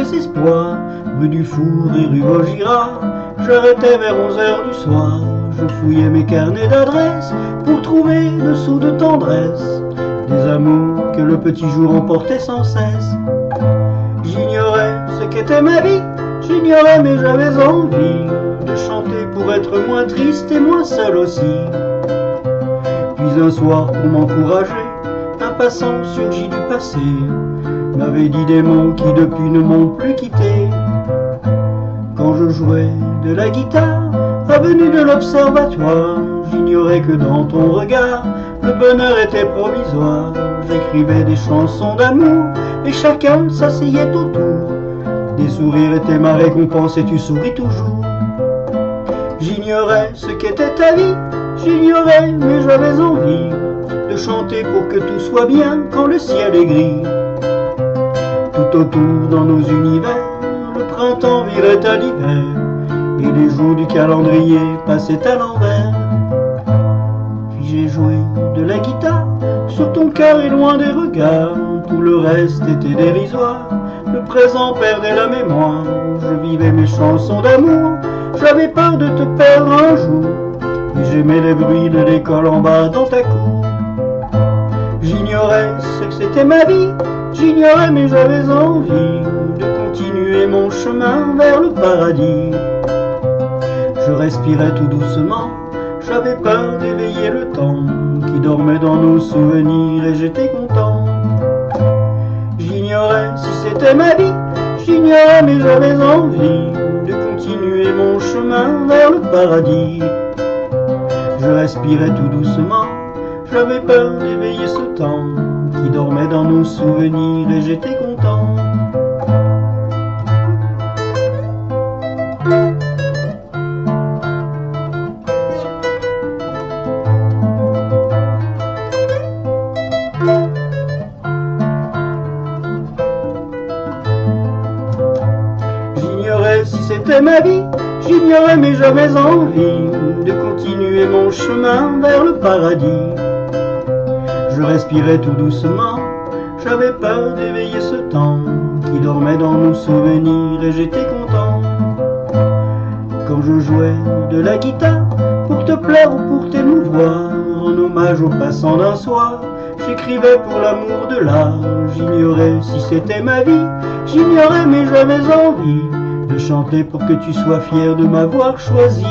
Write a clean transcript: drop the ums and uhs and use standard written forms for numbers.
désespoir, rue du Four et rue Vaugirard. J'arrêtais vers 11h du soir, je fouillais mes carnets d'adresses pour trouver dessous de tendresse des amours que le petit jour emportait sans cesse. J'ignorais ce qu'était ma vie, j'ignorais mais j'avais envie de chanter pour être moins triste et moins seul aussi. Puis un soir pour m'encourager, un passant surgit du passé m'avait dit des mots qui depuis ne m'ont plus quitté. Quand je jouais de la guitare, avenue de l'Observatoire, j'ignorais que dans ton regard, le bonheur était provisoire. J'écrivais des chansons d'amour et chacun s'asseyait autour. Des sourires étaient ma récompense et tu souris toujours. J'ignorais ce qu'était ta vie, j'ignorais mais j'avais envie de chanter pour que tout soit bien quand le ciel est gris. Tout autour dans nos univers, le printemps virait à l'hiver et les jours du calendrier passaient à l'envers. Puis j'ai joué de la guitare sur ton cœur et loin des regards, tout le reste était dérisoire, le présent perdait la mémoire. Je vivais mes chansons d'amour, j'avais peur de te perdre un jour, et j'aimais les bruits de l'école en bas dans ta cour. J'ignorais ce que c'était ma vie, j'ignorais mais j'avais envie de continuer mon chemin vers le paradis. Je respirais tout doucement, j'avais peur d'éveiller le temps qui dormait dans nos souvenirs et j'étais content. J'ignorais si c'était ma vie, j'ignorais mais j'avais envie de continuer mon chemin vers le paradis. Je respirais tout doucement, j'avais peur d'éveiller ce temps qui dormait dans nos souvenirs et j'étais content. J'ignorais si c'était ma vie, j'ignorais mais j'avais envie de continuer mon chemin vers le paradis. Je respirais tout doucement, j'avais peur d'éveiller ce temps qui dormait dans nos souvenirs et j'étais content. Quand je jouais de la guitare pour te plaire ou pour t'émouvoir, en hommage aux passants d'un soir, j'écrivais pour l'amour de l'art. J'ignorais si c'était ma vie, j'ignorais mais j'avais envie de chanter pour que tu sois fier de m'avoir choisi.